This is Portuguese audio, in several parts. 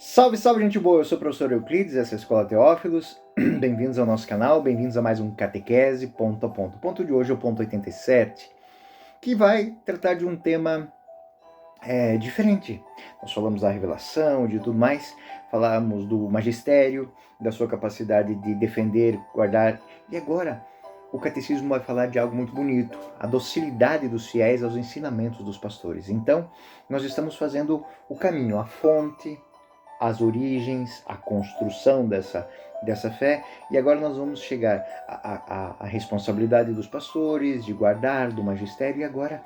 Salve, salve, gente boa! Eu sou o professor Euclides, essa é a Escola Teófilos. Bem-vindos ao nosso canal, bem-vindos a mais um Catequese, ponto a ponto. O ponto de hoje é o ponto 87, que vai tratar de um tema diferente. Nós falamos da revelação, de tudo mais, falamos do magistério, da sua capacidade de defender, guardar, e agora o catecismo vai falar de algo muito bonito, a docilidade dos fiéis aos ensinamentos dos pastores. Então, nós estamos fazendo o caminho, a fonte, as origens, a construção dessa fé, e agora nós vamos chegar à responsabilidade dos pastores, de guardar, do magistério, e agora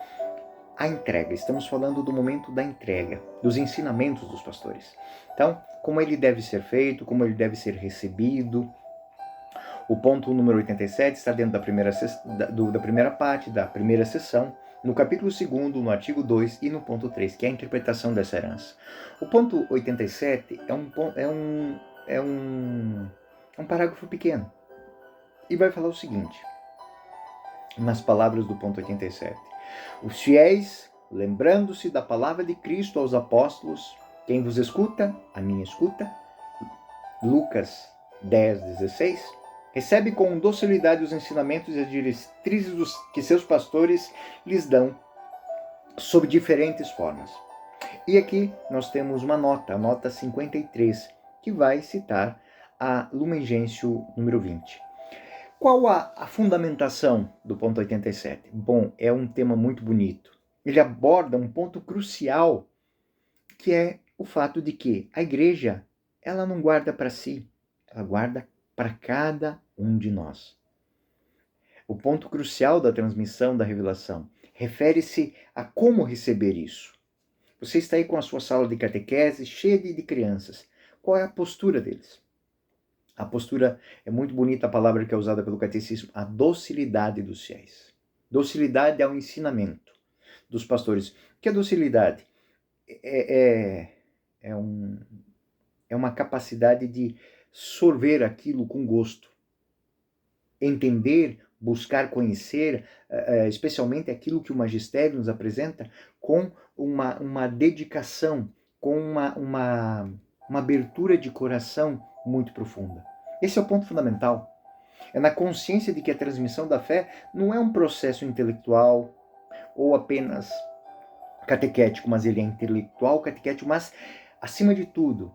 a entrega. Estamos falando do momento da entrega, dos ensinamentos dos pastores. Então, como ele deve ser feito, como ele deve ser recebido. O ponto número 87 está dentro da primeira parte, da primeira sessão, no capítulo 2, no artigo 2 e no ponto 3, que é a interpretação dessa herança. O ponto 87 é um parágrafo pequeno e vai falar o seguinte, nas palavras do ponto 87. Os fiéis, lembrando-se da palavra de Cristo aos apóstolos, quem vos escuta, a minha escuta, Lucas 10:16, recebe com docilidade os ensinamentos e as diretrizes que seus pastores lhes dão sob diferentes formas. E aqui nós temos uma nota, a nota 53, que vai citar a Lumen Gentium número 20. Qual a fundamentação do ponto 87? Bom, é um tema muito bonito. Ele aborda um ponto crucial, que é o fato de que a igreja, ela não guarda para si, ela guarda para cada um de nós. O ponto crucial da transmissão da revelação refere-se a como receber isso. Você está aí com a sua sala de catequese cheia de crianças. Qual é a postura deles? A postura, é muito bonita a palavra que é usada pelo catecismo, a docilidade dos fiéis. Docilidade ao ensinamento dos pastores. O que é docilidade? É uma capacidade de sorver aquilo com gosto. Entender, buscar conhecer, especialmente aquilo que o magistério nos apresenta, com uma dedicação, com uma abertura de coração muito profunda. Esse é o ponto fundamental. É na consciência de que a transmissão da fé não é um processo intelectual ou apenas catequético, mas ele é intelectual, catequético, mas, acima de tudo,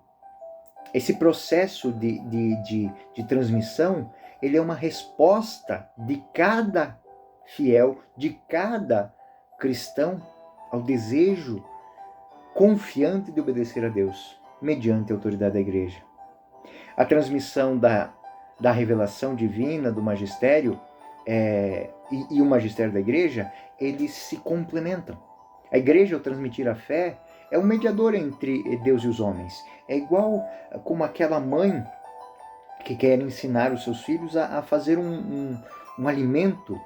esse processo de transmissão, ele é uma resposta de cada fiel, de cada cristão, ao desejo confiante de obedecer a Deus, mediante a autoridade da igreja. A transmissão da revelação divina, do magistério, e o magistério da igreja, eles se complementam. A igreja, ao transmitir a fé, é um mediador entre Deus e os homens. É igual como aquela mãe que quer ensinar os seus filhos a fazer um alimento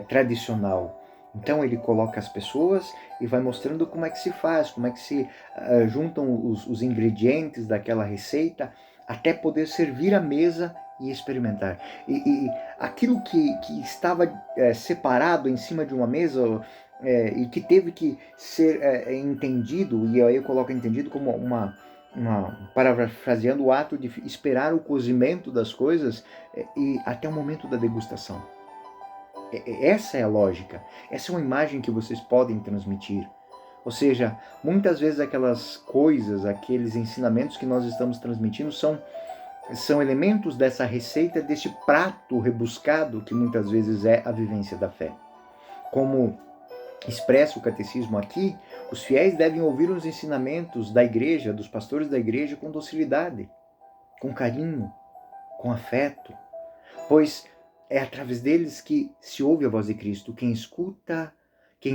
tradicional. Então ele coloca as pessoas e vai mostrando como é que se faz, como é que se juntam os ingredientes daquela receita até poder servir à mesa e experimentar. E aquilo que estava separado em cima de uma mesa e que teve que ser entendido, e aí eu coloco entendido como parafraseando o ato de esperar o cozimento das coisas e até o momento da degustação. Essa é a lógica, essa é uma imagem que vocês podem transmitir. Ou seja, muitas vezes aquelas coisas, aqueles ensinamentos que nós estamos transmitindo são elementos dessa receita, deste prato rebuscado que muitas vezes é a vivência da fé. Como expressa o catecismo aqui, os fiéis devem ouvir os ensinamentos da igreja, dos pastores da igreja, com docilidade, com carinho, com afeto, pois é através deles que se ouve a voz de Cristo. Quem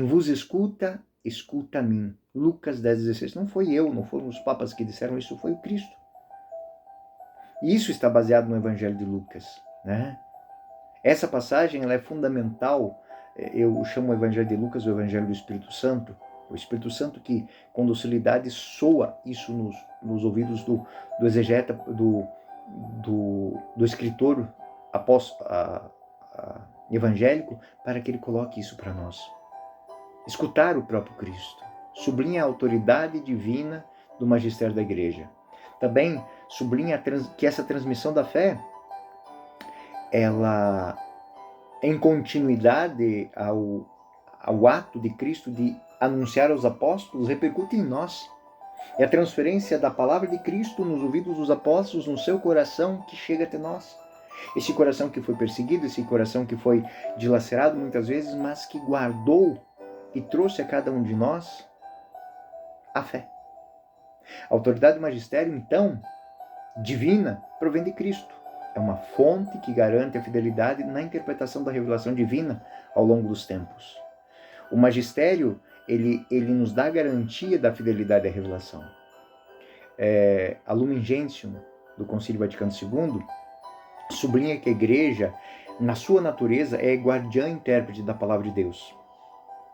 vos escuta, escuta a mim. Lucas 10:16. Não foi eu, não foram os papas que disseram isso, foi o Cristo. E isso está baseado no Evangelho de Lucas, né? Essa passagem ela é fundamental. Eu chamo o Evangelho de Lucas o Evangelho do Espírito Santo. O Espírito Santo que, com docilidade, soa isso nos ouvidos do exegeta, do escritor evangélico, para que ele coloque isso para nós. Escutar o próprio Cristo sublinha a autoridade divina do magistério da igreja. também sublinha que essa transmissão da fé, ela, em continuidade ao ato de Cristo de anunciar aos apóstolos, repercute em nós. É a transferência da palavra de Cristo nos ouvidos dos apóstolos, no seu coração, que chega até nós. Esse coração que foi perseguido, esse coração que foi dilacerado muitas vezes, mas que guardou e trouxe a cada um de nós a fé. A autoridade do magistério, então, divina, provém de Cristo. É uma fonte que garante a fidelidade na interpretação da revelação divina ao longo dos tempos. O magistério, ele nos dá a garantia da fidelidade à revelação. A Lumen Gentium, do Concílio Vaticano II, sublinha que a Igreja, na sua natureza, é guardiã e intérprete da Palavra de Deus.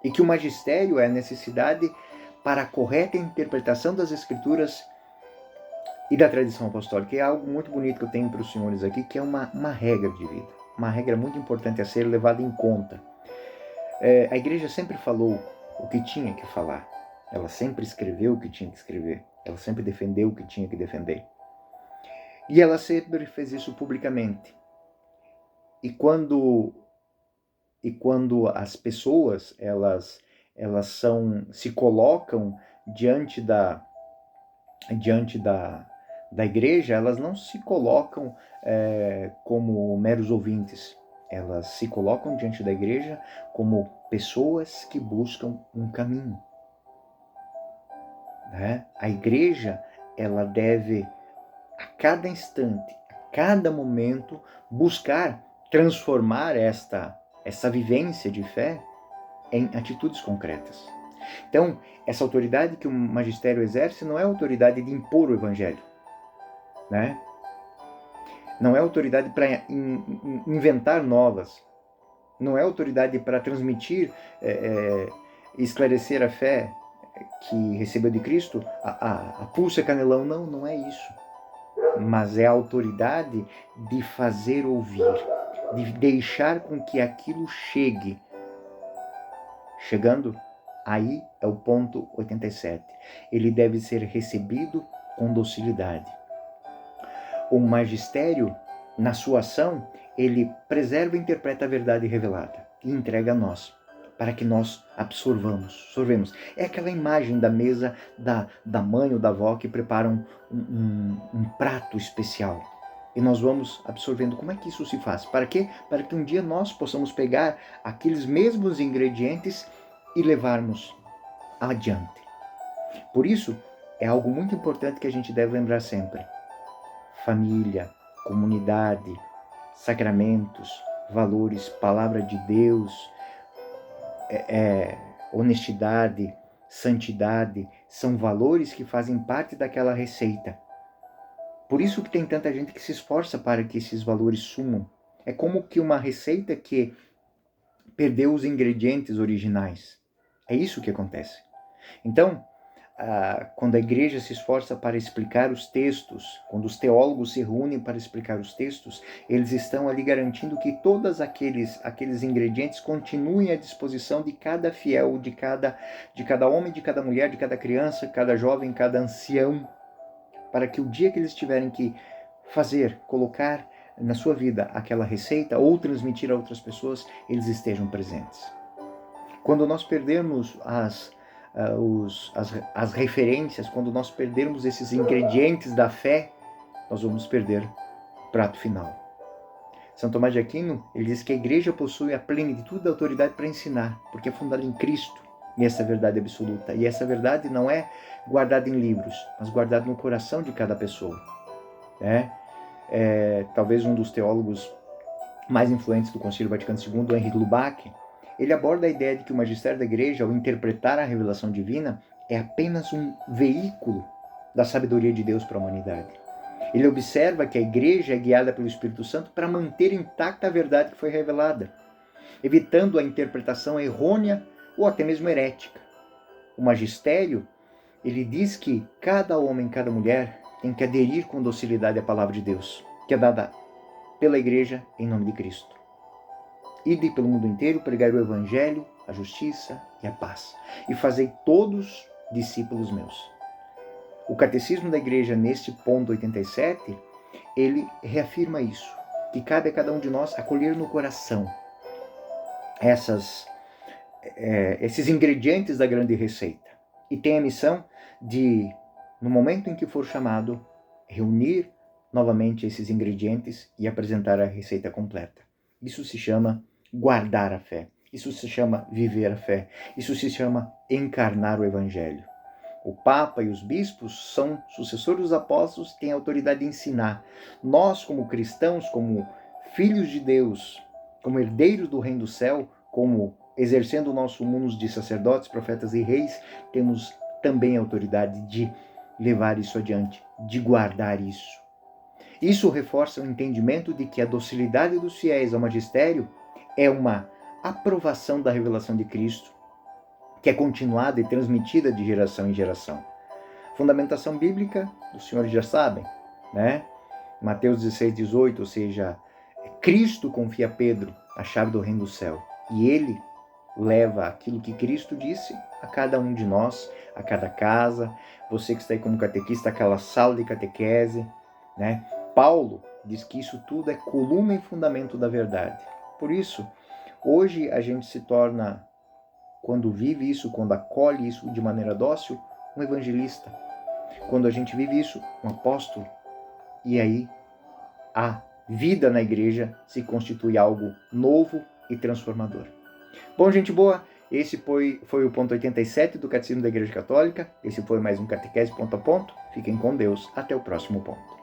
E que o magistério é a necessidade para a correta interpretação das Escrituras e da tradição apostólica. É algo muito bonito que eu tenho para os senhores aqui, que é uma regra de vida. Uma regra muito importante a ser levada em conta. A Igreja sempre falou o que tinha que falar. Ela sempre escreveu o que tinha que escrever. Ela sempre defendeu o que tinha que defender. E ela sempre fez isso publicamente. E quando as pessoas elas se colocam diante da igreja, elas não se colocam como meros ouvintes. Elas se colocam diante da igreja como pessoas que buscam um caminho. Né? A igreja, ela deve, a cada instante, a cada momento, buscar transformar essa vivência de fé em atitudes concretas. Então, essa autoridade que o magistério exerce não é autoridade de impor o evangelho, né? Não é autoridade para inventar novas, não é autoridade para transmitir, esclarecer a fé que recebeu de Cristo, a pulsa canelão, não é isso. Mas é a autoridade de fazer ouvir, de deixar com que aquilo chegue. Chegando, aí é o ponto 87. Ele deve ser recebido com docilidade. O magistério, na sua ação, ele preserva e interpreta a verdade revelada e entrega a nós, para que nós absorvemos. É aquela imagem da mesa da mãe ou da avó que preparam um prato especial. E nós vamos absorvendo. Como é que isso se faz? Para quê? Para que um dia nós possamos pegar aqueles mesmos ingredientes e levarmos adiante. Por isso, é algo muito importante que a gente deve lembrar sempre. Família, comunidade, sacramentos, valores, palavra de Deus, honestidade, santidade, são valores que fazem parte daquela receita. Por isso que tem tanta gente que se esforça para que esses valores sumam. É como que uma receita que perdeu os ingredientes originais. É isso que acontece. Então, quando a igreja se esforça para explicar os textos, quando os teólogos se reúnem para explicar os textos, eles estão ali garantindo que todos aqueles ingredientes continuem à disposição de cada fiel, de cada homem, de cada mulher, de cada criança, cada jovem, cada ancião, para que o dia que eles tiverem que colocar na sua vida aquela receita ou transmitir a outras pessoas, eles estejam presentes. Quando nós perdermos as referências, quando nós perdermos esses ingredientes da fé, nós vamos perder o prato final. São Tomás de Aquino, ele diz que a igreja possui a plenitude da autoridade para ensinar, porque é fundada em Cristo, e essa verdade absoluta. E essa verdade não é guardada em livros, mas guardada no coração de cada pessoa. Talvez um dos teólogos mais influentes do Concílio Vaticano II, Henri Lubac, ele aborda a ideia de que o magistério da igreja, ao interpretar a revelação divina, é apenas um veículo da sabedoria de Deus para a humanidade. Ele observa que a igreja é guiada pelo Espírito Santo para manter intacta a verdade que foi revelada, evitando a interpretação errônea ou até mesmo herética. O magistério, ele diz que cada homem, cada mulher tem que aderir com docilidade à palavra de Deus, que é dada pela igreja em nome de Cristo. Ide pelo mundo inteiro, pregai o evangelho, a justiça e a paz, e fazei todos discípulos meus. O Catecismo da Igreja, neste ponto 87, ele reafirma isso, que cabe a cada um de nós acolher no coração esses ingredientes da grande receita. E tem a missão de, no momento em que for chamado, reunir novamente esses ingredientes e apresentar a receita completa. Isso se chama guardar a fé. Isso se chama viver a fé. Isso se chama encarnar o Evangelho. O Papa e os bispos são sucessores dos apóstolos, têm a autoridade de ensinar. Nós, como cristãos, como filhos de Deus, como herdeiros do reino do céu, como exercendo o nosso munus de sacerdotes, profetas e reis, temos também a autoridade de levar isso adiante, de guardar isso. Isso reforça o entendimento de que a docilidade dos fiéis ao magistério é uma aprovação da revelação de Cristo, que é continuada e transmitida de geração em geração. Fundamentação bíblica, os senhores já sabem, né? Mateus 16, 18, ou seja, Cristo confia a Pedro a chave do reino do céu, e ele leva aquilo que Cristo disse a cada um de nós, a cada casa, você que está aí como catequista, aquela sala de catequese, né? Paulo diz que isso tudo é coluna e fundamento da verdade. Por isso, hoje a gente se torna, quando vive isso, quando acolhe isso de maneira dócil, um evangelista. Quando a gente vive isso, um apóstolo. E aí, a vida na igreja se constitui algo novo e transformador. Bom, gente boa, esse foi o ponto 87 do Catecismo da Igreja Católica. Esse foi mais um Catequese Ponto a Ponto. Fiquem com Deus. Até o próximo ponto.